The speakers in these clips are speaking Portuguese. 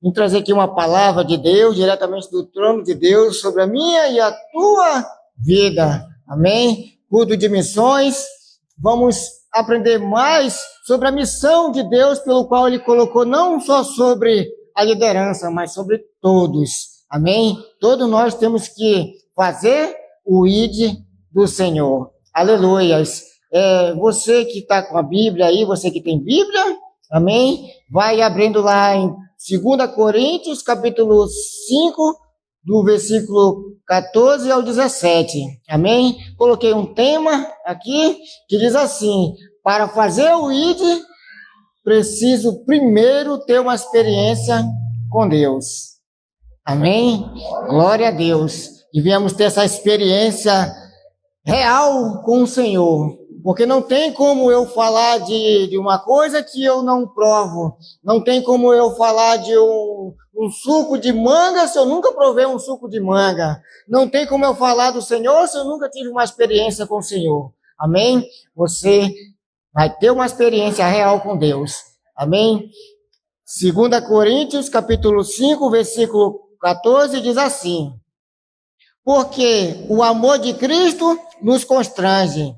em trazer aqui uma palavra de Deus, diretamente do trono de Deus, sobre a minha e a tua vida. Amém? Culto de missões. Vamos aprender mais sobre a missão de Deus, pelo qual Ele colocou não só sobre a liderança, mas sobre todos. Amém? Todos nós temos que fazer o ID do Senhor. Aleluias. Você que está com a Bíblia aí, você que tem Bíblia, amém? Vai abrindo lá em 2 Coríntios, capítulo 5, do versículo 14 ao 17, amém? Coloquei um tema aqui que diz assim: para fazer o ID, preciso primeiro ter uma experiência com Deus. Amém? Glória a Deus. E viemos ter essa experiência real com o Senhor. Porque não tem como eu falar de uma coisa que eu não provo. Não tem como eu falar de um suco de manga se eu nunca provei um suco de manga. Não tem como eu falar do Senhor se eu nunca tive uma experiência com o Senhor. Amém? Você vai ter uma experiência real com Deus. Amém? 2 Coríntios, capítulo 5, versículo 14, diz assim: porque o amor de Cristo nos constrange,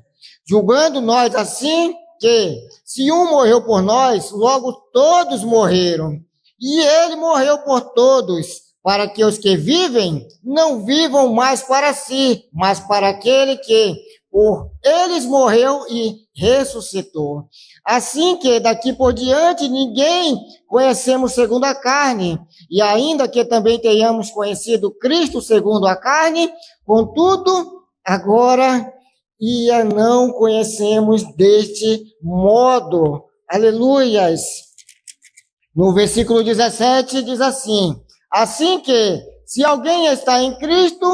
julgando nós assim que, se um morreu por nós, logo todos morreram. E ele morreu por todos, para que os que vivem não vivam mais para si, mas para aquele que por eles morreu e ressuscitou. Assim que daqui por diante ninguém conhecemos segundo a carne, e ainda que também tenhamos conhecido Cristo segundo a carne, contudo, agora não conhecemos deste modo. Aleluias! No versículo 17 diz assim: assim que, se alguém está em Cristo,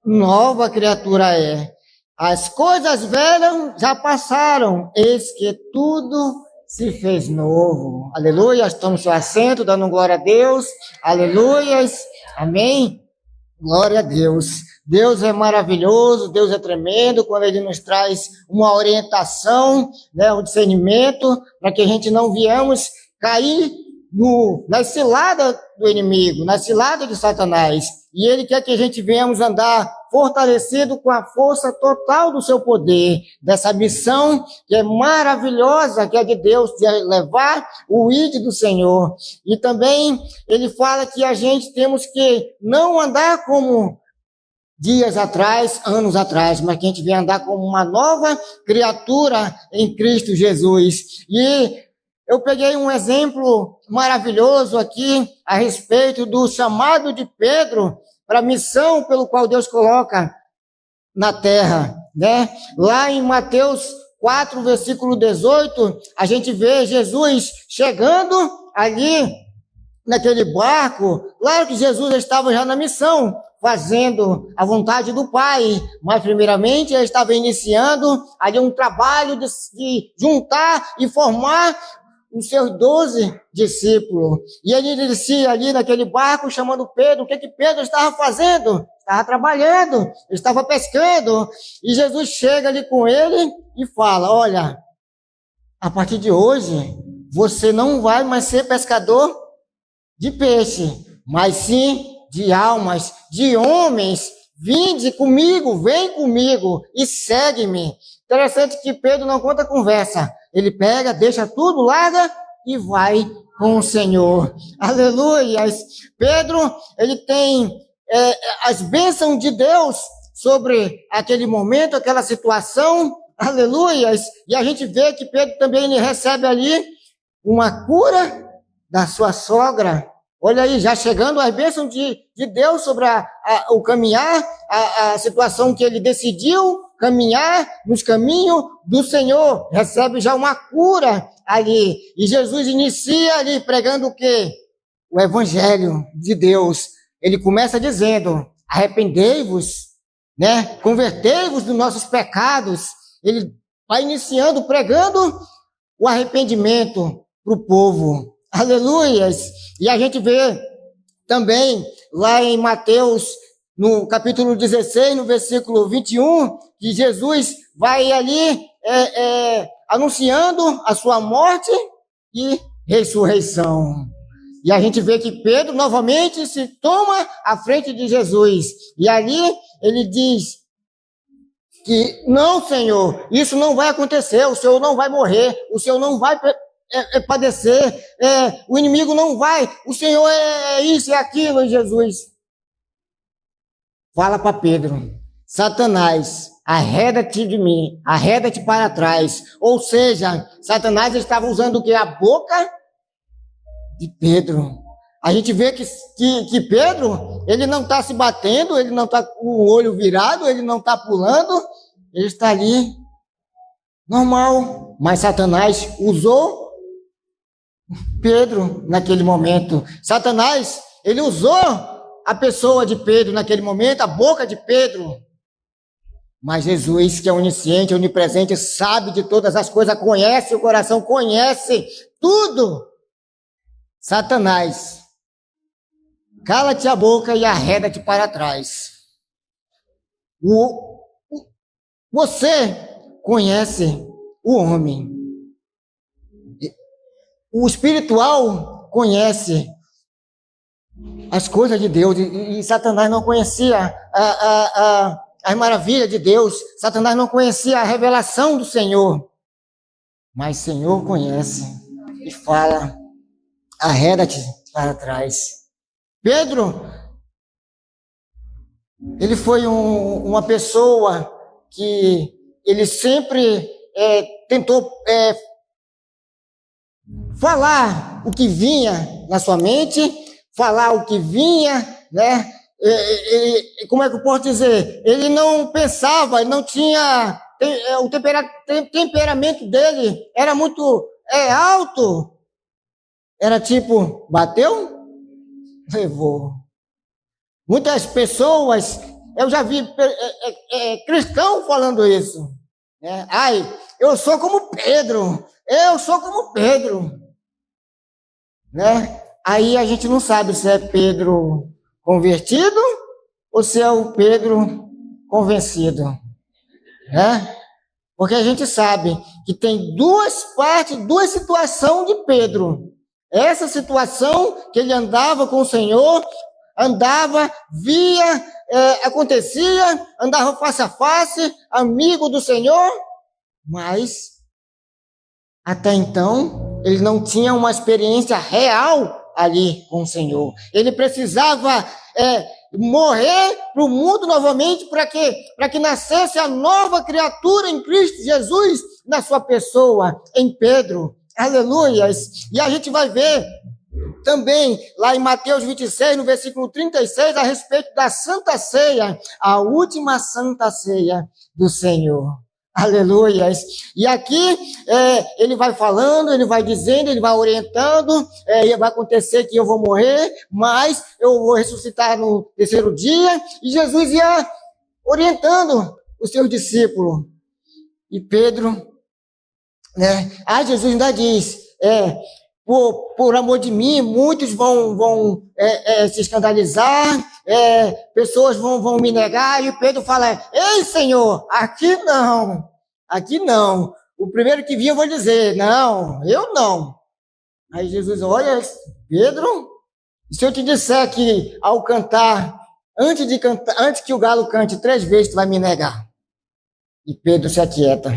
nova criatura é. As coisas velhas já passaram, eis que tudo se fez novo. Aleluia, tome seu assento, dando glória a Deus. Aleluias, amém. Glória a Deus. Deus é maravilhoso, Deus é tremendo, quando Ele nos traz uma orientação, um discernimento, para que a gente não viemos cair na cilada do inimigo, na cilada de Satanás. E Ele quer que a gente venhamos andar fortalecido com a força total do seu poder, dessa missão que é maravilhosa, que é de Deus, de levar o ID do Senhor. E também Ele fala que a gente temos que não andar como dias atrás, anos atrás, mas que a gente vem andar como uma nova criatura em Cristo Jesus. E eu peguei um exemplo maravilhoso aqui a respeito do chamado de Pedro para a missão pelo qual Deus coloca na terra, Lá em Mateus 4, versículo 18, a gente vê Jesus chegando ali naquele barco. Claro que Jesus estava já na missão, fazendo a vontade do Pai, mas primeiramente ele estava iniciando ali um trabalho de juntar e formar os seus 12 discípulos. E ele descia ali naquele barco chamando Pedro. O que Pedro estava fazendo? Estava trabalhando, estava pescando. E Jesus chega ali com ele e fala: olha, a partir de hoje, você não vai mais ser pescador de peixe, mas sim de almas, de homens. Vinde comigo, vem comigo e segue-me. Interessante que Pedro não conta conversa. Ele pega, deixa tudo, larga e vai com o Senhor. Aleluia! Pedro, ele tem as bênçãos de Deus sobre aquele momento, aquela situação. Aleluia! E a gente vê que Pedro também ele recebe ali uma cura da sua sogra. Olha aí, já chegando as bênçãos de Deus sobre o caminhar, a situação que ele decidiu caminhar nos caminhos do Senhor. Recebe já uma cura ali. E Jesus inicia ali pregando o quê? O Evangelho de Deus. Ele começa dizendo: arrependei-vos, convertei-vos dos nossos pecados. Ele vai iniciando, pregando o arrependimento para o povo. Aleluias! E a gente vê também lá em Mateus, no capítulo 16, no versículo 21, que Jesus vai ali anunciando a sua morte e ressurreição. E a gente vê que Pedro novamente se toma à frente de Jesus. E ali ele diz que não, Senhor, isso não vai acontecer, o Senhor não vai morrer, o Senhor não vai padecer, o inimigo não vai, o Senhor é isso, é aquilo. E Jesus fala para Pedro: Satanás, arreda-te de mim, arreda-te para trás. Ou seja, Satanás estava usando o que? A boca de Pedro. A gente vê que Pedro, ele não está se batendo, ele não está com o olho virado, ele não está pulando, ele está ali, normal. Mas Satanás usou Pedro naquele momento. Satanás, ele usou a pessoa de Pedro naquele momento, a boca de Pedro. Mas Jesus, que é onisciente, onipresente, sabe de todas as coisas, conhece o coração, conhece tudo. Satanás, cala-te a boca e arreda-te para trás. Você conhece o homem. O espiritual conhece as coisas de Deus. E Satanás não conhecia as maravilhas de Deus. Satanás não conhecia a revelação do Senhor. Mas o Senhor conhece e fala: arreda-te para trás. Pedro, ele foi uma pessoa que ele sempre tentou falar o que vinha na sua mente, falar o que vinha, né? Como é que eu posso dizer? Ele não pensava, ele não tinha... o temperamento dele era muito alto. Era tipo, bateu? Levou. Muitas pessoas, eu já vi cristão falando isso. Né? Ai, eu sou como Pedro. Eu sou como Pedro. Né? Aí a gente não sabe se é Pedro convertido ou se é o Pedro convencido. Né? Porque a gente sabe que tem duas partes, duas situações de Pedro. Essa situação que ele andava com o Senhor, andava, via, acontecia, andava face a face, amigo do Senhor, mas até então ele não tinha uma experiência real ali com o Senhor. Ele precisava morrer para o mundo novamente, para que nascesse a nova criatura em Cristo Jesus, na sua pessoa, em Pedro. Aleluias! E a gente vai ver também lá em Mateus 26, no versículo 36, a respeito da Santa Ceia, a última Santa Ceia do Senhor. Aleluias! E aqui ele vai falando, ele vai dizendo, ele vai orientando, vai acontecer que eu vou morrer, mas eu vou ressuscitar no terceiro dia, e Jesus ia orientando os seus discípulos. E Pedro, né? Jesus ainda diz, por amor de mim, muitos vão se escandalizar, pessoas vão me negar, e Pedro fala: ei, Senhor, aqui não, o primeiro que vir eu vou dizer, não, eu não. Aí Jesus olha: Pedro, se eu te disser que ao cantar, antes que o galo cante 3 vezes, tu vai me negar. E Pedro se aquieta.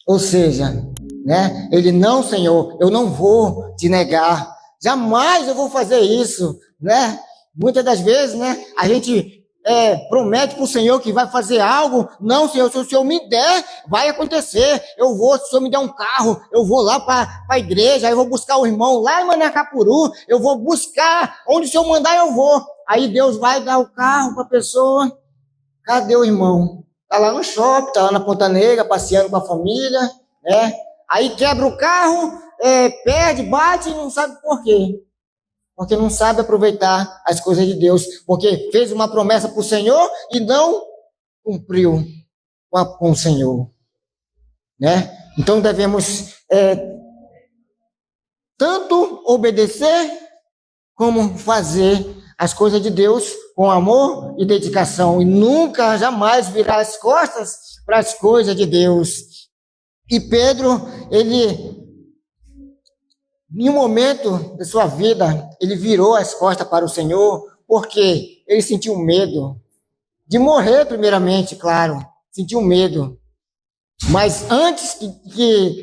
Ou seja, né? Ele: não, Senhor, eu não vou te negar, jamais eu vou fazer isso, né? Muitas das vezes, né, a gente promete para o Senhor que vai fazer algo. Não, Senhor, se o Senhor me der, vai acontecer. Eu vou, se o Senhor me der um carro, eu vou lá para a igreja, eu vou buscar o irmão lá em Manacapuru, eu vou buscar, onde o Senhor mandar eu vou. Aí Deus vai dar o carro para a pessoa. Cadê o irmão? Está lá no shopping, está lá na Ponta Negra, passeando com a família, né? Aí quebra o carro, perde, bate e não sabe por quê. Porque não sabe aproveitar as coisas de Deus. Porque fez uma promessa para o Senhor e não cumpriu com o Senhor. Né? Então devemos tanto obedecer como fazer as coisas de Deus com amor e dedicação. E nunca, jamais virar as costas para as coisas de Deus. E Pedro, ele Em um momento da sua vida, ele virou as costas para o Senhor, porque ele sentiu medo de morrer primeiramente, claro, sentiu medo. Mas antes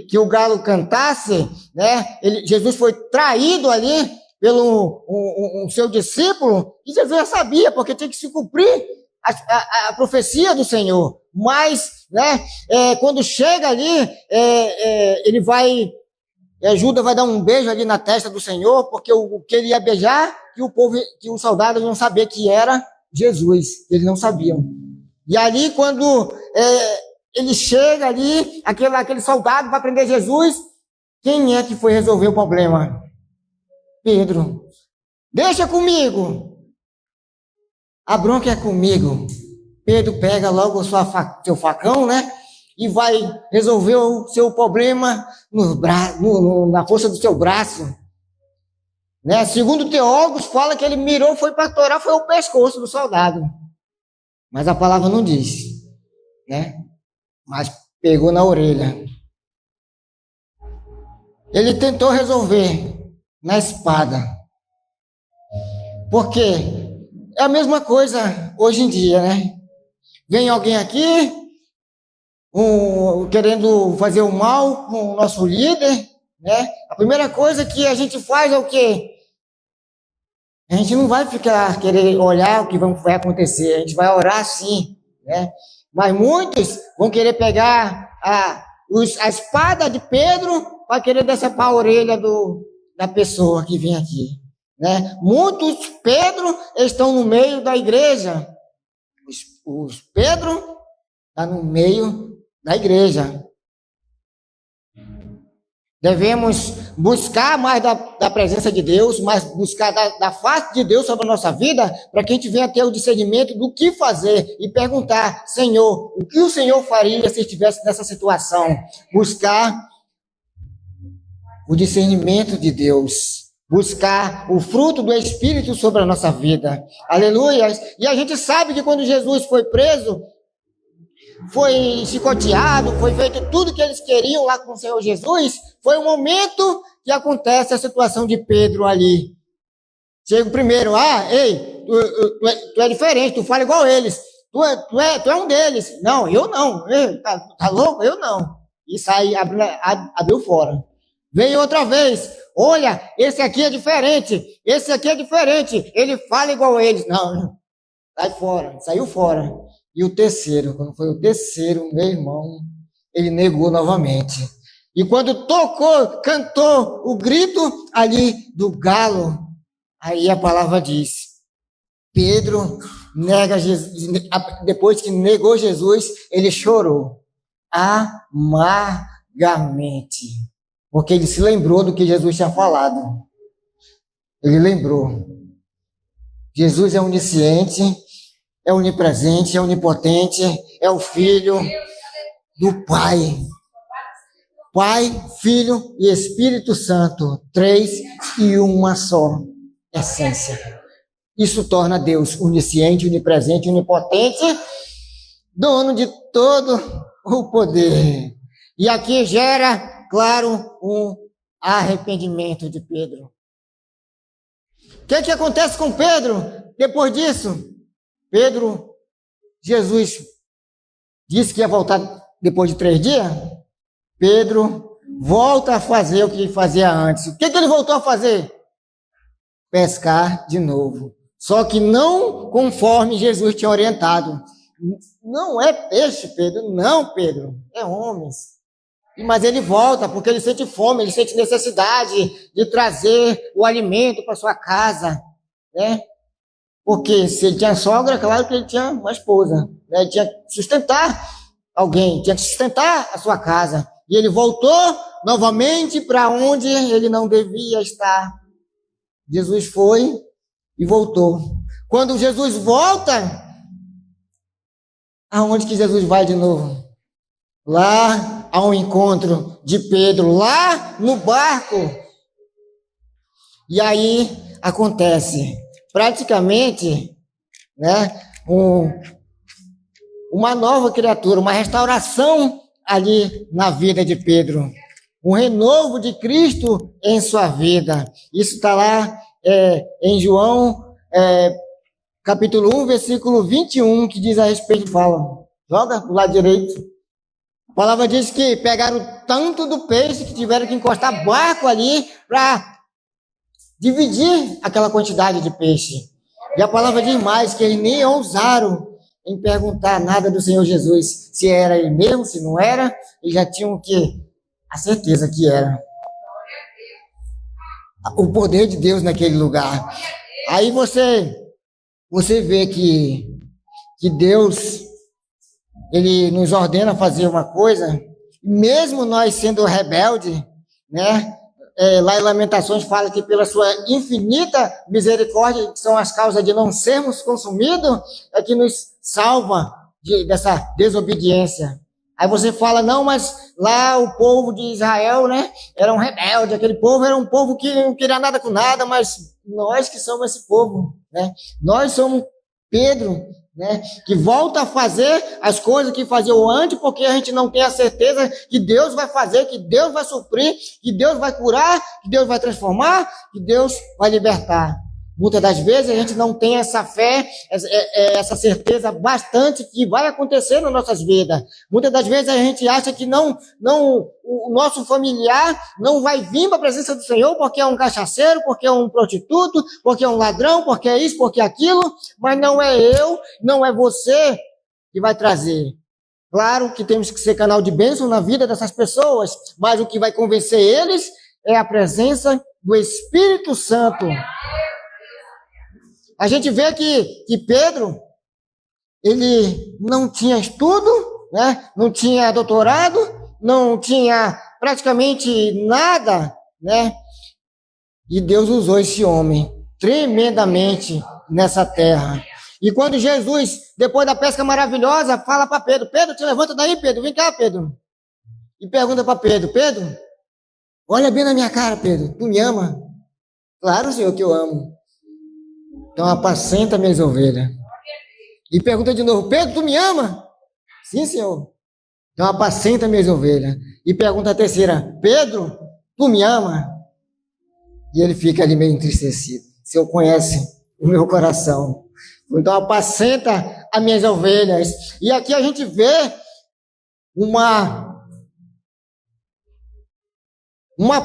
que o galo cantasse, né, Jesus foi traído ali pelo um seu discípulo, e Jesus já sabia, porque tinha que se cumprir a profecia do Senhor. Mas, né, quando chega ali, ele vai, Judas vai dar um beijo ali na testa do Senhor, porque o que ele ia beijar, que os soldados não sabiam que era Jesus, eles não sabiam. E ali, quando ele chega ali, aquele soldado vai prender Jesus, quem é que foi resolver o problema? Pedro. Deixa comigo. A bronca é comigo. Pedro pega logo seu facão, né? E vai resolver o seu problema na força do seu braço. Né? Segundo teólogos, fala que ele mirou, foi para torar, foi o pescoço do soldado. Mas a palavra não diz, né? Mas pegou na orelha. Ele tentou resolver na espada. Porque é a mesma coisa hoje em dia, né? Vem alguém aqui, querendo fazer o mal com o nosso líder, né? A primeira coisa que a gente faz é o quê? A gente não vai ficar querer olhar o que vai acontecer, a gente vai orar sim, né? Mas muitos vão querer pegar a espada de Pedro para querer decepar a orelha da pessoa que vem aqui, né? Muitos Pedro estão no meio da igreja. Os Pedro está no meio da igreja. Devemos buscar mais da presença de Deus, mais buscar da face de Deus sobre a nossa vida, para que a gente venha ter o discernimento do que fazer e perguntar, Senhor, o que o Senhor faria se estivesse nessa situação? Buscar o discernimento de Deus, buscar o fruto do Espírito sobre a nossa vida. Aleluia! E a gente sabe que quando Jesus foi preso, foi chicoteado, foi feito tudo que eles queriam lá com o Senhor Jesus, foi o momento que acontece a situação de Pedro ali. Chega o primeiro, ei, tu é diferente, tu fala igual eles, tu é um deles. Não, eu não, tá louco? Eu não. E sai, abriu fora. Veio outra vez, olha, esse aqui é diferente, ele fala igual eles. Não, sai fora, saiu fora. E o terceiro, quando foi o terceiro, meu irmão, ele negou novamente. E quando cantou o grito ali do galo, aí a palavra diz, Pedro nega Jesus, depois que negou Jesus, ele chorou amargamente, porque ele se lembrou do que Jesus tinha falado. Ele lembrou. Jesus é onisciente, é onipresente, é onipotente, é o Filho do Pai. Pai, Filho e Espírito Santo, 3 e uma só essência. Isso torna Deus onisciente, onipresente, onipotente, dono de todo o poder. E aqui gera, claro, um arrependimento de Pedro. O que acontece com Pedro depois disso? Jesus disse que ia voltar depois de 3 dias. Pedro volta a fazer o que ele fazia antes. O que ele voltou a fazer? Pescar de novo. Só que não conforme Jesus tinha orientado. Não é peixe, Pedro. Não, Pedro. É homens. Mas ele volta porque ele sente fome, ele sente necessidade de trazer o alimento para sua casa, né? Porque se ele tinha sogra, claro que ele tinha uma esposa, né? Ele tinha que sustentar alguém, tinha que sustentar a sua casa. E ele voltou novamente para onde ele não devia estar. Jesus foi e voltou. Quando Jesus volta, aonde que Jesus vai de novo? Lá ao encontro de Pedro, lá no barco. E aí acontece, praticamente, né, uma nova criatura, uma restauração ali na vida de Pedro. um renovo de Cristo em sua vida. Isso está lá em João, capítulo 1, versículo 21, que diz a respeito, fala, joga do lado direito. A palavra diz que pegaram tanto do peixe que tiveram que encostar barco ali para dividir aquela quantidade de peixe. E a palavra diz mais que eles nem ousaram em perguntar nada do Senhor Jesus, se era ele mesmo, se não era, eles já tinham o quê? A certeza que era. O poder de Deus naquele lugar. Aí você vê que Deus, ele nos ordena fazer uma coisa, mesmo nós sendo rebelde, né? Lá em Lamentações fala que pela sua infinita misericórdia, que são as causas de não sermos consumidos, é que nos salva dessa desobediência. Aí você fala, não, mas lá o povo de Israel, né, era um rebelde, aquele povo era um povo que não queria nada com nada, mas nós que somos esse povo, né, nós somos Pedro, né, que volta a fazer as coisas que faziam antes, porque a gente não tem a certeza que Deus vai fazer, que Deus vai suprir, que Deus vai curar, que Deus vai transformar, que Deus vai libertar. Muitas das vezes a gente não tem essa fé, essa certeza bastante que vai acontecer nas nossas vidas. Muitas das vezes a gente acha que o nosso familiar não vai vir para a presença do Senhor porque é um cachaceiro, porque é um prostituto, porque é um ladrão, porque é isso, porque é aquilo, mas não é eu, não é você que vai trazer. Claro que temos que ser canal de bênção na vida dessas pessoas, mas o que vai convencer eles é a presença do Espírito Santo. A gente vê que Pedro, ele não tinha estudo, né? Não tinha doutorado, não tinha praticamente nada, né? E Deus usou esse homem tremendamente nessa terra. E quando Jesus, depois da pesca maravilhosa, fala para Pedro, Pedro, te levanta daí, Pedro, vem cá, Pedro. E pergunta para Pedro, Pedro, olha bem na minha cara, Pedro, tu me ama? Claro, Senhor, que eu amo. Então apacenta minhas ovelhas. E pergunta de novo, Pedro, tu me ama? Sim, Senhor. Então apacenta minhas ovelhas. E pergunta a terceira, Pedro, tu me ama? E ele fica ali meio entristecido. O Senhor conhece o meu coração. Então apacenta as minhas ovelhas. E aqui a gente vê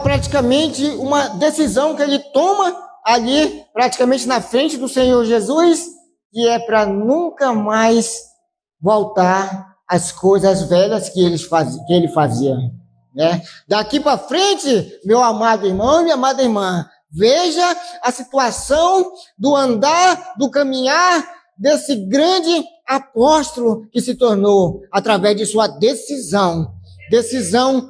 praticamente uma decisão que ele toma ali, praticamente na frente do Senhor Jesus, que é para nunca mais voltar às coisas velhas que ele fazia, né? Daqui para frente, meu amado irmão e minha amada irmã, veja a situação do andar, do caminhar desse grande apóstolo que se tornou através de sua decisão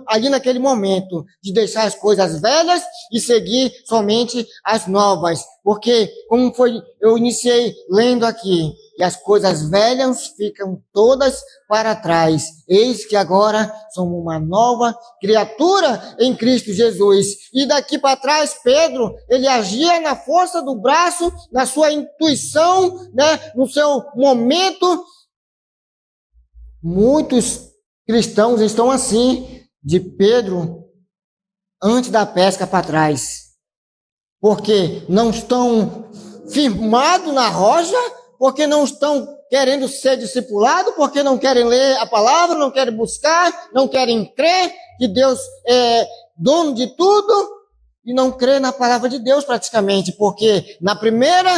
ali naquele momento, de deixar as coisas velhas e seguir somente as novas. Porque, como eu iniciei lendo aqui, e as coisas velhas ficam todas para trás. Eis que agora somos uma nova criatura em Cristo Jesus. E daqui para trás, Pedro, ele agia na força do braço, na sua intuição, né, no seu momento. Muitos cristãos estão assim, de Pedro, antes da pesca para trás. Porque não estão firmados na rocha, porque não estão querendo ser discipulados, porque não querem ler a palavra, não querem buscar, não querem crer que Deus é dono de tudo, e não crê na palavra de Deus praticamente, porque na primeira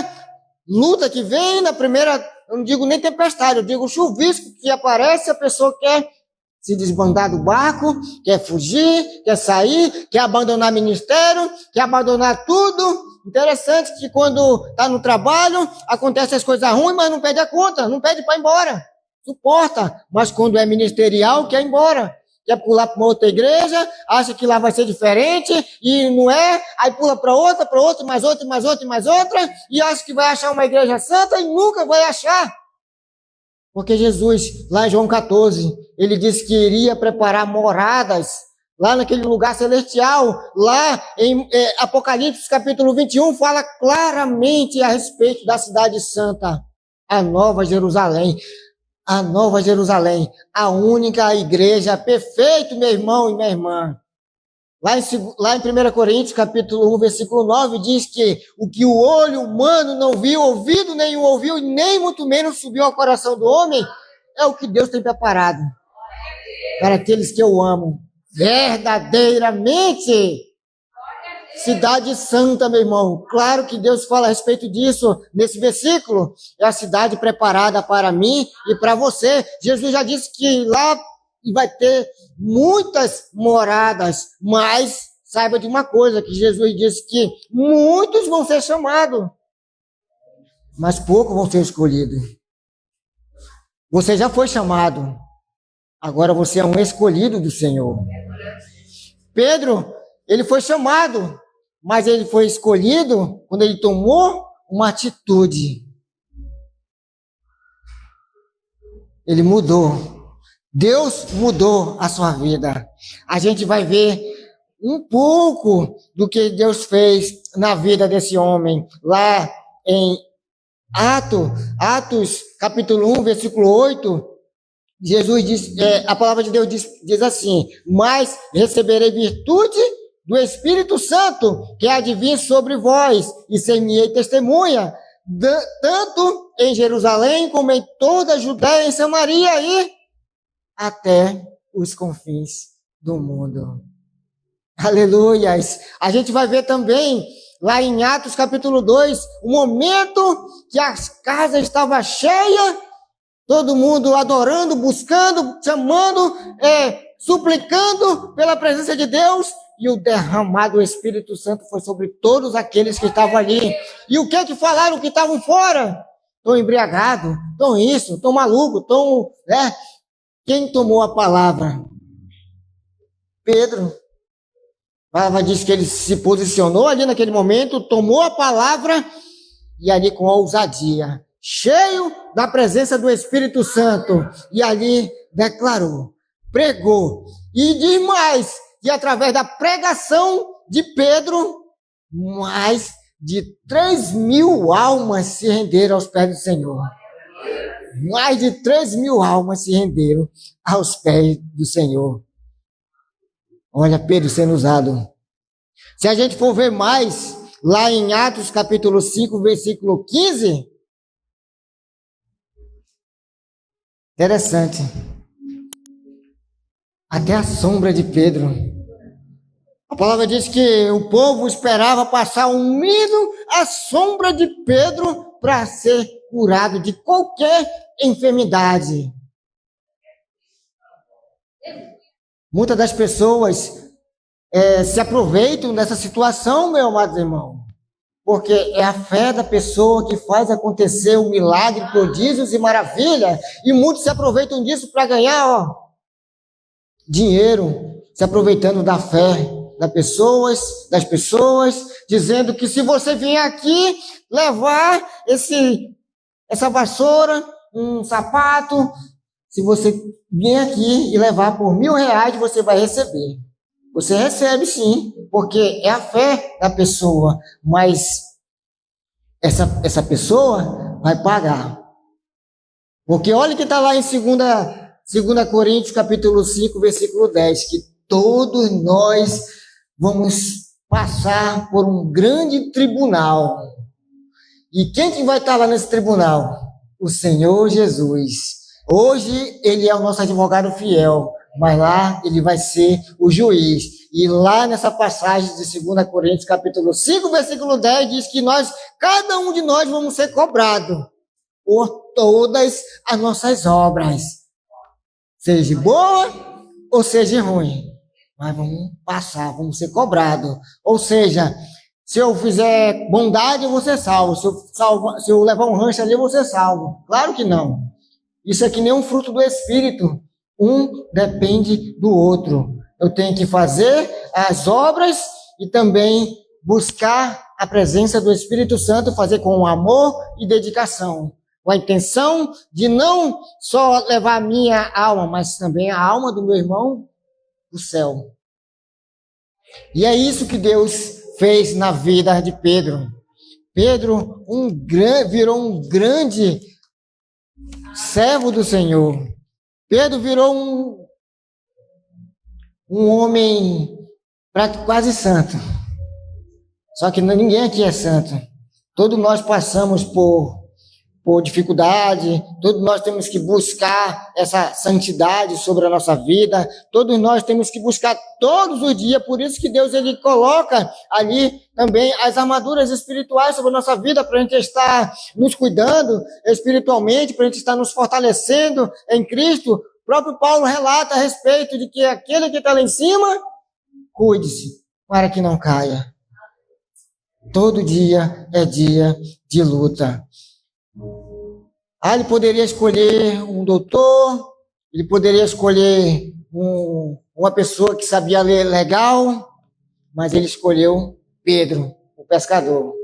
luta que vem, eu não digo nem tempestade, eu digo chuvisco que aparece, a pessoa quer se desbandar do barco, quer fugir, quer sair, quer abandonar ministério, quer abandonar tudo. Interessante que quando está no trabalho, acontecem as coisas ruins, mas não pede a conta, não pede para ir embora. Suporta, mas quando é ministerial, quer ir embora. Quer pular para uma outra igreja, acha que lá vai ser diferente, e não é, aí pula para outra, mais outra, mais outra, mais outra, e acha que vai achar uma igreja santa e nunca vai achar. Porque Jesus, lá em João 14, ele disse que iria preparar moradas lá naquele lugar celestial. Lá em Apocalipse capítulo 21 fala claramente a respeito da cidade santa, a Nova Jerusalém. A Nova Jerusalém, a única igreja perfeita, meu irmão e minha irmã. Lá em 1 Coríntios, capítulo 1, versículo 9, diz que o que o olho humano não viu, ouvido nenhum ouviu, nem muito menos subiu ao coração do homem, é o que Deus tem preparado para aqueles que eu amo. Verdadeiramente. Cidade santa, meu irmão. Claro que Deus fala a respeito disso nesse versículo. É a cidade preparada para mim e para você. Jesus já disse que lá vai ter muitas moradas, mas saiba de uma coisa, que Jesus disse que muitos vão ser chamados, mas poucos vão ser escolhidos. Você já foi chamado, agora você é um escolhido do Senhor. Pedro, ele foi chamado, mas ele foi escolhido quando ele tomou uma atitude. Ele mudou. Deus mudou a sua vida. A gente vai ver um pouco do que Deus fez na vida desse homem, lá em Atos, capítulo 1, versículo 8, Jesus diz, a palavra de Deus diz assim: mas receberei virtude do Espírito Santo, que há de vir sobre vós, e ser-me-ei testemunha, tanto em Jerusalém, como em toda a Judéia, em Samaria e até os confins do mundo. Aleluias! A gente vai ver também, lá em Atos capítulo 2, o momento que as casas estavam cheias, todo mundo adorando, buscando, chamando, suplicando pela presença de Deus, e o derramado do Espírito Santo foi sobre todos aqueles que estavam ali. E o que falaram que estavam fora? Estão embriagados, estão isso, estão malucos, estão... Quem tomou a palavra? Pedro. A palavra diz que ele se posicionou ali naquele momento, tomou a palavra e ali com ousadia, cheio da presença do Espírito Santo, e ali declarou, pregou, e diz mais, que através da pregação de Pedro, mais de 3.000 almas se renderam aos pés do Senhor. Mais de 3.000 almas se renderam aos pés do Senhor. Olha Pedro sendo usado. Se a gente for ver mais, lá em Atos capítulo 5, versículo 15, interessante. Até a sombra de Pedro. A palavra diz que o povo esperava passar um minuto à sombra de Pedro para ser curado de qualquer enfermidade. Muitas das pessoas se aproveitam dessa situação, meu amado irmão, porque é a fé da pessoa que faz acontecer o milagre, prodígios e maravilha, e muitos se aproveitam disso para ganhar dinheiro, se aproveitando da fé das pessoas, dizendo que se você vier aqui levar essa vassoura, um sapato, se você vier aqui e levar por R$1.000, você vai receber. Você recebe sim, porque é a fé da pessoa, mas essa pessoa vai pagar. Porque olha que está lá em 2 Coríntios capítulo 5, versículo 10, que todos nós vamos passar por um grande tribunal. E quem que vai estar lá nesse tribunal? O Senhor Jesus. Hoje ele é o nosso advogado fiel, mas lá ele vai ser o juiz. E lá nessa passagem de 2 Coríntios capítulo 5, versículo 10, diz que cada um de nós vamos ser cobrados por todas as nossas obras, seja boa ou seja ruim, mas vamos passar, vamos ser cobrados. Ou seja, se eu fizer bondade, eu vou ser salvo. Se eu levar um rancho ali, eu vou ser salvo. Claro que não. Isso é que nem um fruto do Espírito. Um depende do outro. Eu tenho que fazer as obras e também buscar a presença do Espírito Santo, fazer com amor e dedicação, com a intenção de não só levar a minha alma, mas também a alma do meu irmão do céu. E é isso que Deus fez na vida de Pedro. Pedro virou um grande servo do Senhor. Pedro virou um homem quase santo. Só que ninguém aqui é santo. Todos nós passamos por dificuldade, todos nós temos que buscar essa santidade sobre a nossa vida, todos nós temos que buscar todos os dias, por isso que Deus ele coloca ali também as armaduras espirituais sobre a nossa vida, para a gente estar nos cuidando espiritualmente, para a gente estar nos fortalecendo em Cristo. O próprio Paulo relata a respeito de que aquele que está lá em cima, cuide-se para que não caia. Todo dia é dia de luta. Ele poderia escolher um doutor, ele poderia escolher uma pessoa que sabia ler legal, mas ele escolheu Pedro, o pescador.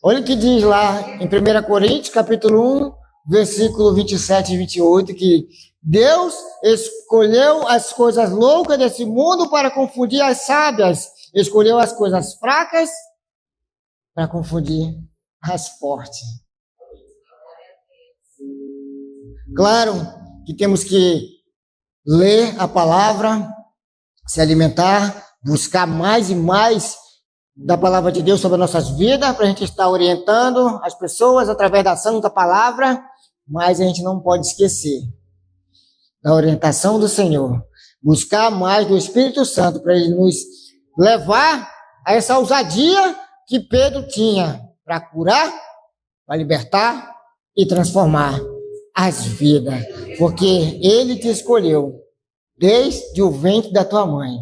Olha o que diz lá em 1 Coríntios, capítulo 1, versículo 27 e 28, que Deus escolheu as coisas loucas desse mundo para confundir as sábias, escolheu as coisas fracas para confundir as fortes. Claro que temos que ler a palavra, se alimentar, buscar mais e mais da palavra de Deus sobre as nossas vidas, para a gente estar orientando as pessoas através da santa palavra, mas a gente não pode esquecer da orientação do Senhor, buscar mais do Espírito Santo para ele nos levar a essa ousadia que Pedro tinha para curar, para libertar e transformar as vidas, porque ele te escolheu desde o ventre da tua mãe.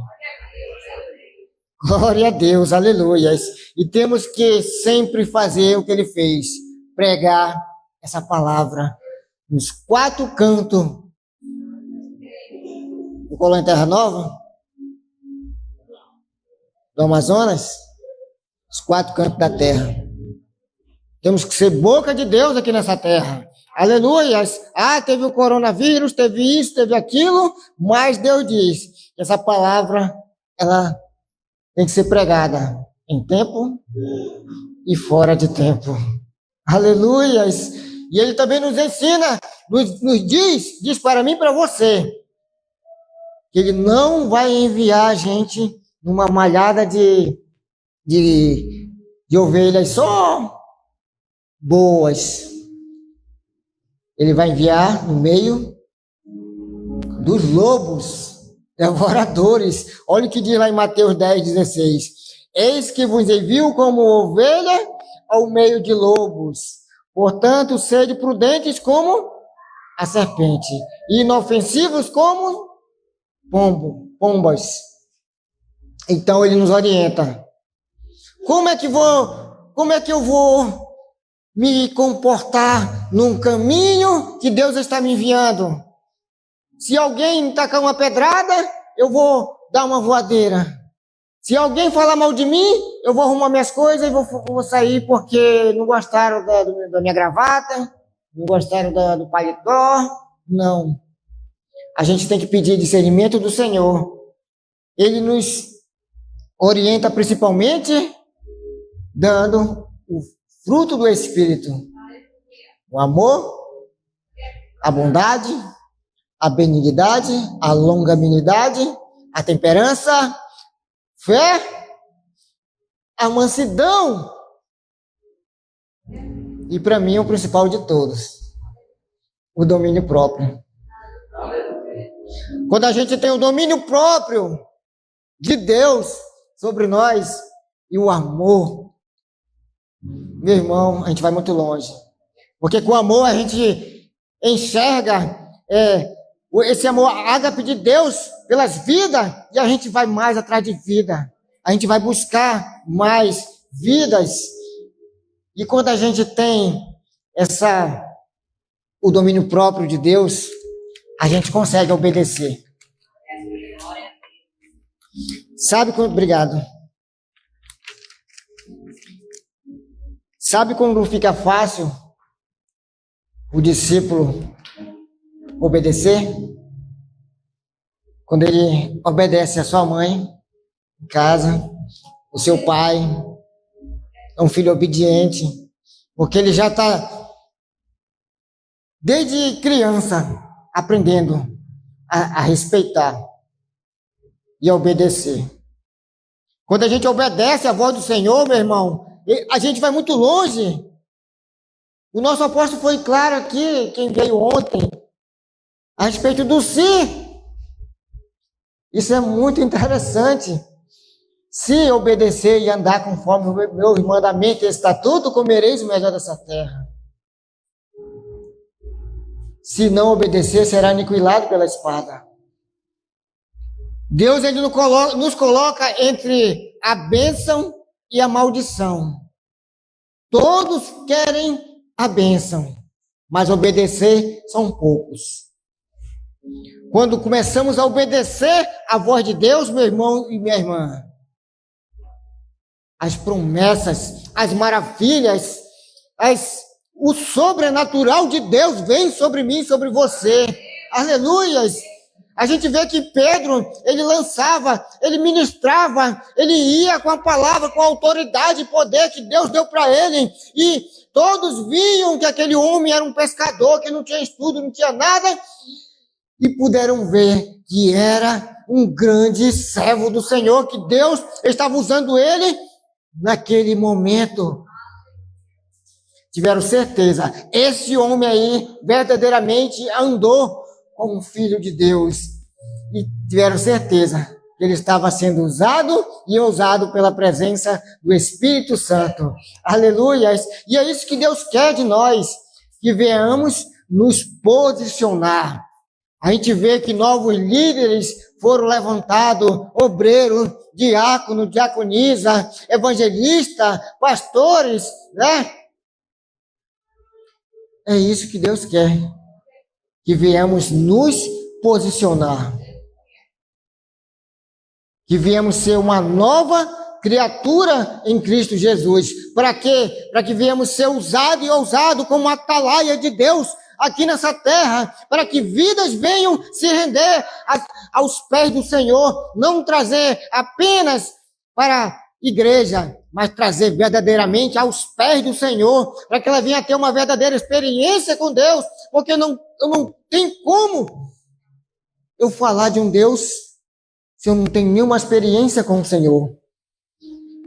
Glória a Deus, aleluia. E temos que sempre fazer o que ele fez, pregar essa palavra nos 4 cantos do Colônia Terra Nova, do Amazonas, os 4 cantos da terra. Temos que ser boca de Deus aqui nessa terra. Aleluia! Teve o coronavírus, teve isso, teve aquilo, mas Deus diz que essa palavra, ela tem que ser pregada em tempo e fora de tempo. Aleluia! E ele também nos ensina, nos diz para mim e para você, que ele não vai enviar a gente numa malhada de ovelhas só boas. Ele vai enviar no meio dos lobos devoradores. Olha o que diz lá em Mateus 10:16. Eis que vos envio como ovelha ao meio de lobos. Portanto, sede prudentes como a serpente, e inofensivos como pombas. Então ele nos orienta. Como é que eu vou me comportar num caminho que Deus está me enviando? Se alguém tacar uma pedrada, eu vou dar uma voadeira. Se alguém falar mal de mim, eu vou arrumar minhas coisas e vou sair porque não gostaram da minha gravata, não gostaram do paletó. Não. A gente tem que pedir discernimento do Senhor. Ele nos orienta principalmente dando o fruto do Espírito: o amor, a bondade, a benignidade, a longanimidade, a temperança, fé, a mansidão. E para mim o principal de todos, o domínio próprio. Quando a gente tem o domínio próprio de Deus sobre nós e o amor, meu irmão, a gente vai muito longe. Porque com o amor a gente enxerga esse amor ágape de Deus pelas vidas, e a gente vai mais atrás de vida. A gente vai buscar mais vidas. E quando a gente tem o domínio próprio de Deus, a gente consegue obedecer. Obrigado. Sabe quando fica fácil o discípulo obedecer? Quando ele obedece a sua mãe em casa, o seu pai, é um filho obediente, porque ele já está, desde criança, aprendendo a respeitar e a obedecer. Quando a gente obedece à voz do Senhor, meu irmão, a gente vai muito longe. O nosso apóstolo foi claro aqui, quem veio ontem, a respeito do se. Isso é muito interessante. Se obedecer e andar conforme o meu mandamento e estatuto, comereis o melhor dessa terra. Se não obedecer, será aniquilado pela espada. Deus, ele nos coloca entre a bênção e a maldição. Todos querem a bênção, mas obedecer são poucos. Quando começamos a obedecer a voz de Deus, meu irmão e minha irmã, as promessas, as maravilhas, o sobrenatural de Deus vem sobre mim, sobre você. Aleluias! A gente vê que Pedro, ele lançava, ele ministrava, ele ia com a palavra, com a autoridade e poder que Deus deu para ele. E todos viam que aquele homem era um pescador, que não tinha estudo, não tinha nada. E puderam ver que era um grande servo do Senhor, que Deus estava usando ele naquele momento. Tiveram certeza, esse homem aí verdadeiramente andou como um filho de Deus. E tiveram certeza que ele estava sendo usado e ousado pela presença do Espírito Santo. Aleluia! E é isso que Deus quer de nós, que venhamos nos posicionar. A gente vê que novos líderes foram levantados, obreiro, diácono, diaconisa, evangelista, pastores, né? É isso que Deus quer, que viemos nos posicionar, que viemos ser uma nova criatura em Cristo Jesus. Para quê? Para que viemos ser usado e ousado como atalaia de Deus aqui nessa terra, para que vidas venham se render aos pés do Senhor, não trazer apenas para a igreja, mas trazer verdadeiramente aos pés do Senhor, para que ela venha ter uma verdadeira experiência com Deus, porque eu não tenho como eu falar de um Deus se eu não tenho nenhuma experiência com o Senhor.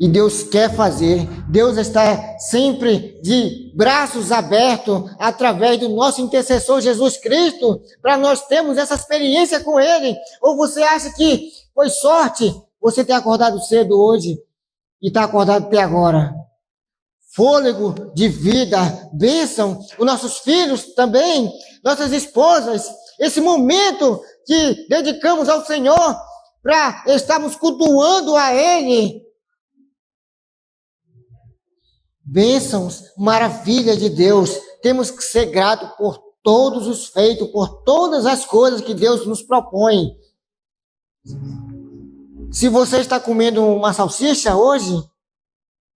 E Deus quer fazer, Deus está sempre de braços abertos, através do nosso intercessor Jesus Cristo, para nós termos essa experiência com Ele. Ou você acha que foi sorte você ter acordado cedo hoje, e está acordado até agora? Fôlego de vida, bênção, os nossos filhos também, nossas esposas, esse momento que dedicamos ao Senhor, para estarmos cultuando a Ele. Bênçãos, maravilha de Deus. Temos que ser gratos por todos os feitos, por todas as coisas que Deus nos propõe. Se você está comendo uma salsicha hoje,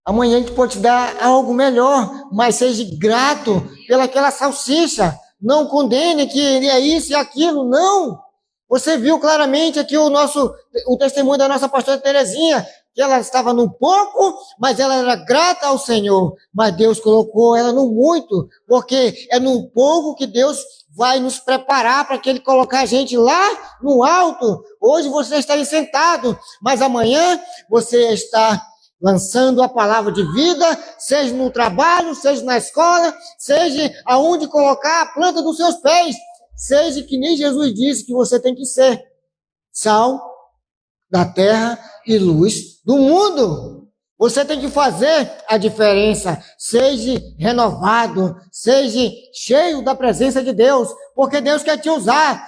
amanhã a gente pode te dar algo melhor, mas seja grato pelaquela salsicha. Não condene que é isso e aquilo, não. Você viu claramente aqui o testemunho da nossa pastora Terezinha, que ela estava no pouco, mas ela era grata ao Senhor. Mas Deus colocou ela no muito, porque é no pouco que Deus vai nos preparar para que Ele colocar a gente lá no alto. Hoje você está aí sentado, mas amanhã você está lançando a palavra de vida, seja no trabalho, seja na escola, seja aonde colocar a planta dos seus pés. Seja que nem Jesus disse que você tem que ser sal da terra e luz do mundo. Você tem que fazer a diferença. Seja renovado, seja cheio da presença de Deus, porque Deus quer te usar.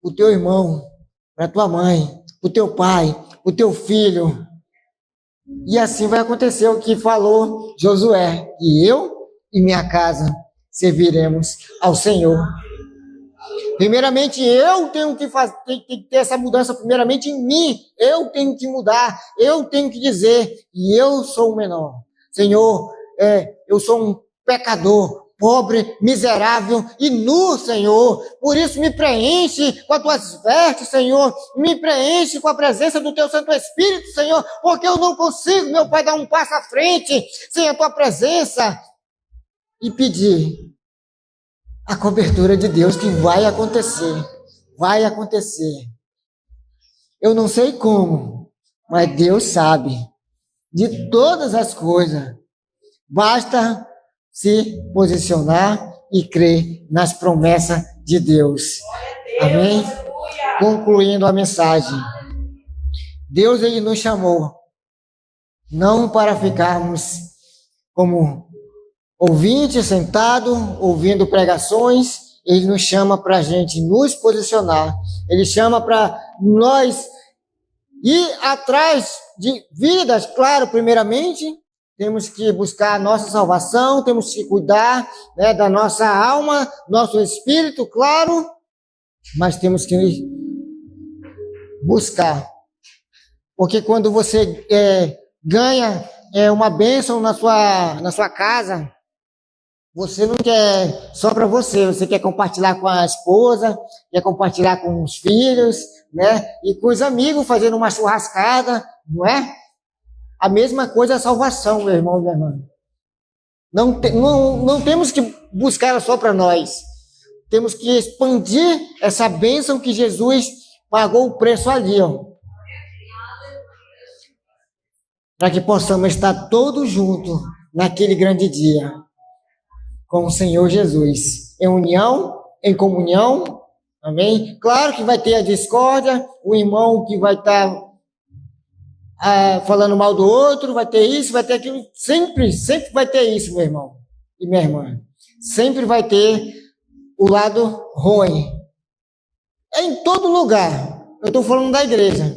O teu irmão, para tua mãe, o teu pai, o teu filho. E assim vai acontecer o que falou Josué, e eu e minha casa serviremos ao Senhor. Primeiramente, eu tenho que ter essa mudança, primeiramente em mim. Eu tenho que mudar, eu tenho que dizer, e eu sou o menor. Senhor, eu sou um pecador, pobre, miserável e nu, Senhor. Por isso me preenche com as tuas vestes, Senhor. Me preenche com a presença do teu Santo Espírito, Senhor, porque eu não consigo, meu Pai, dar um passo à frente sem a tua presença. E pedir a cobertura de Deus, que vai acontecer. Vai acontecer. Eu não sei como, Mas Deus sabe de todas as coisas. Basta se posicionar e crer nas promessas de Deus. Amém? Concluindo a mensagem. Deus, ele nos chamou não para ficarmos como ouvintes sentados, ouvindo pregações. Ele nos chama para a gente nos posicionar. Ele chama para nós ir atrás de vidas, claro, primeiramente. Temos que buscar a nossa salvação, temos que cuidar, né, da nossa alma, nosso espírito, claro. Mas temos que buscar. Porque quando você ganha uma bênção na sua casa, você não quer só para você, você quer compartilhar com a esposa, quer compartilhar com os filhos, né? E com os amigos, fazendo uma churrascada, não é? A mesma coisa é a salvação, meu irmão e minha irmã. Não temos que buscar ela só para nós. Temos que expandir essa bênção que Jesus pagou o preço ali, ó. Para que possamos estar todos juntos naquele grande dia com o Senhor Jesus, em união, em comunhão, amém? Claro que vai ter a discórdia, o irmão que vai estar falando mal do outro, vai ter isso, vai ter aquilo, sempre vai ter isso, meu irmão e minha irmã. Sempre vai ter o lado ruim. É em todo lugar. Eu estou falando da igreja.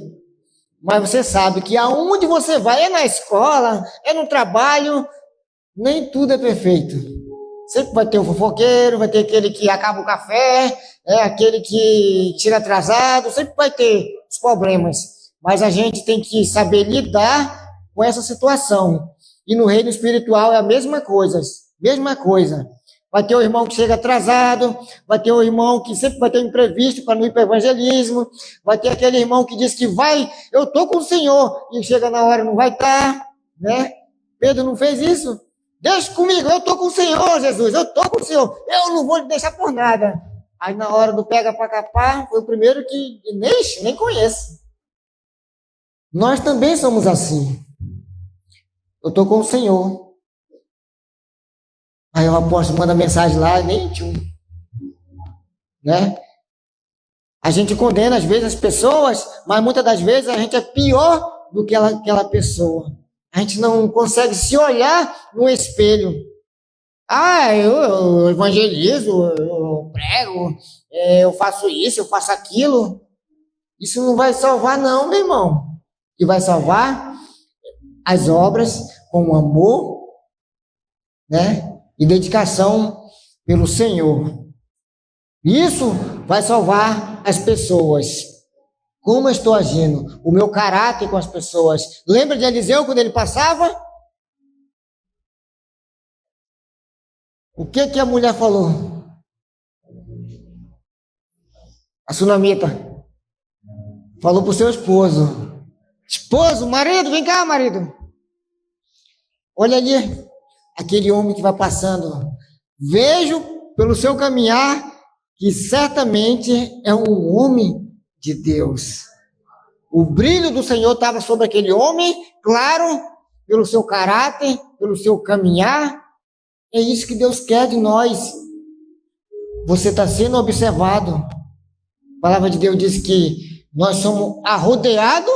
Mas você sabe que aonde você vai, é na escola, é no trabalho, nem tudo é perfeito. Sempre vai ter o fofoqueiro, vai ter aquele que acaba o café, aquele que tira atrasado, sempre vai ter os problemas. Mas a gente tem que saber lidar com essa situação. E no reino espiritual é a mesma coisa, mesma coisa. Vai ter o irmão que chega atrasado, vai ter o irmão que sempre vai ter um imprevisto para não ir para o evangelismo, vai ter aquele irmão que diz que vai, eu estou com o Senhor, e chega na hora não vai estar, né? Pedro não fez isso? Deixa comigo, eu estou com o Senhor, Jesus, eu estou com o Senhor, eu não vou te deixar por nada. Aí na hora do pega para capar, foi o primeiro que nem conhece. Nós também somos assim. Eu estou com o Senhor. Aí o apóstolo manda mensagem lá, nem tchum. Né? A gente condena às vezes as pessoas, mas muitas das vezes a gente é pior do que aquela pessoa. A gente não consegue se olhar no espelho. Eu evangelizo, eu prego, eu faço isso, eu faço aquilo. Isso não vai salvar não, meu irmão. O que vai salvar as obras com amor, né? E dedicação pelo Senhor. Isso vai salvar as pessoas. Como eu estou agindo? O meu caráter com as pessoas. Lembra de Eliseu quando ele passava? O que a mulher falou? A sunamita falou para o seu esposo. Esposo, marido, vem cá, marido. Olha ali, aquele homem que vai passando. Vejo pelo seu caminhar que certamente é um homem de Deus. O brilho do Senhor estava sobre aquele homem, claro, pelo seu caráter, pelo seu caminhar. É isso que Deus quer de nós. Você está sendo observado. A palavra de Deus diz que nós somos arrodeados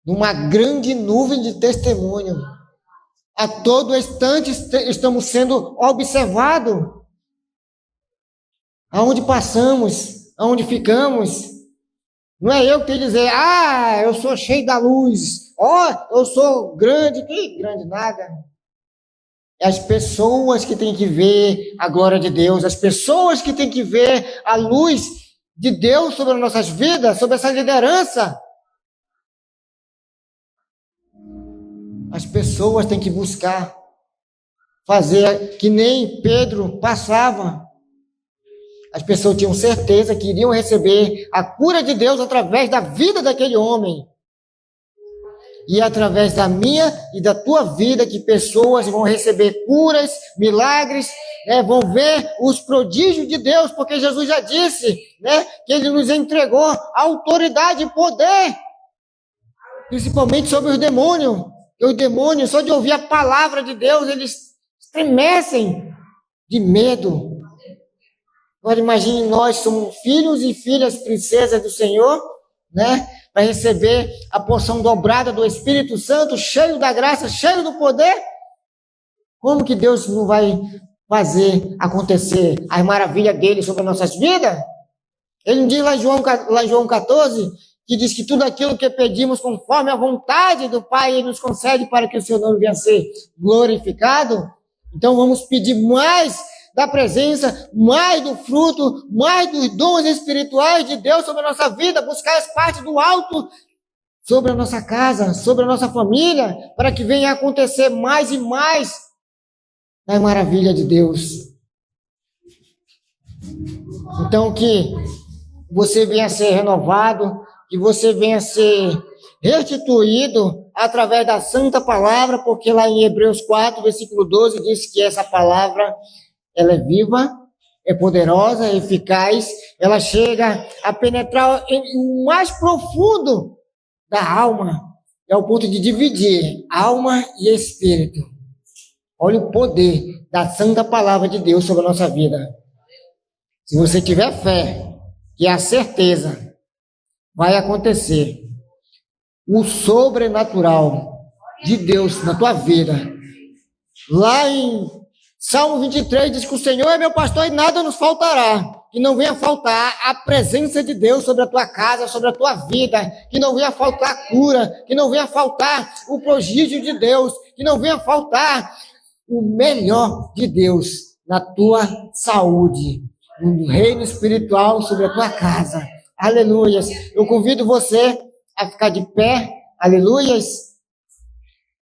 de uma grande nuvem de testemunho. A todo instante estamos sendo observados. Aonde passamos, aonde ficamos. Não é eu que tenho que dizer, eu sou cheio da luz. Eu sou grande. Que grande nada. É as pessoas que têm que ver a glória de Deus. As pessoas que têm que ver a luz de Deus sobre as nossas vidas, sobre essa liderança. As pessoas têm que buscar fazer que nem Pedro passava. As pessoas tinham certeza que iriam receber a cura de Deus através da vida daquele homem. E através da minha e da tua vida que pessoas vão receber curas, milagres, vão ver os prodígios de Deus, porque Jesus já disse, que Ele nos entregou autoridade e poder. principalmente sobre os demônios. E os demônios, só de ouvir a palavra de Deus, eles estremecem de medo. Agora imagine nós, somos filhos e filhas princesas do Senhor, né? Para receber a porção dobrada do Espírito Santo, cheio da graça, cheio do poder. Como que Deus não vai fazer acontecer as maravilhas dele sobre as nossas vidas? Ele diz lá em João 14, que diz que tudo aquilo que pedimos conforme a vontade do Pai, Ele nos concede para que o seu nome venha a ser glorificado. Então vamos pedir mais da presença, mais do fruto, mais dos dons espirituais de Deus sobre a nossa vida, buscar as partes do alto sobre a nossa casa, sobre a nossa família, para que venha a acontecer mais e mais da maravilha de Deus. Então que você venha a ser renovado, que você venha a ser restituído através da santa palavra, porque lá em Hebreus 4, versículo 12, diz que essa palavra, ela é viva, é poderosa, é eficaz, ela chega a penetrar em mais profundo da alma, é o ponto de dividir alma e espírito. Olha o poder da santa palavra de Deus sobre a nossa vida. Se você tiver fé, que é a certeza, vai acontecer o sobrenatural de Deus na tua vida. Lá em Salmo 23 diz que o Senhor é meu pastor e nada nos faltará. Que não venha faltar a presença de Deus sobre a tua casa, sobre a tua vida. Que não venha faltar cura, que não venha faltar o prodígio de Deus, que não venha faltar o melhor de Deus na tua saúde, no reino espiritual sobre a tua casa. Aleluias. Eu convido você a ficar de pé. Aleluias.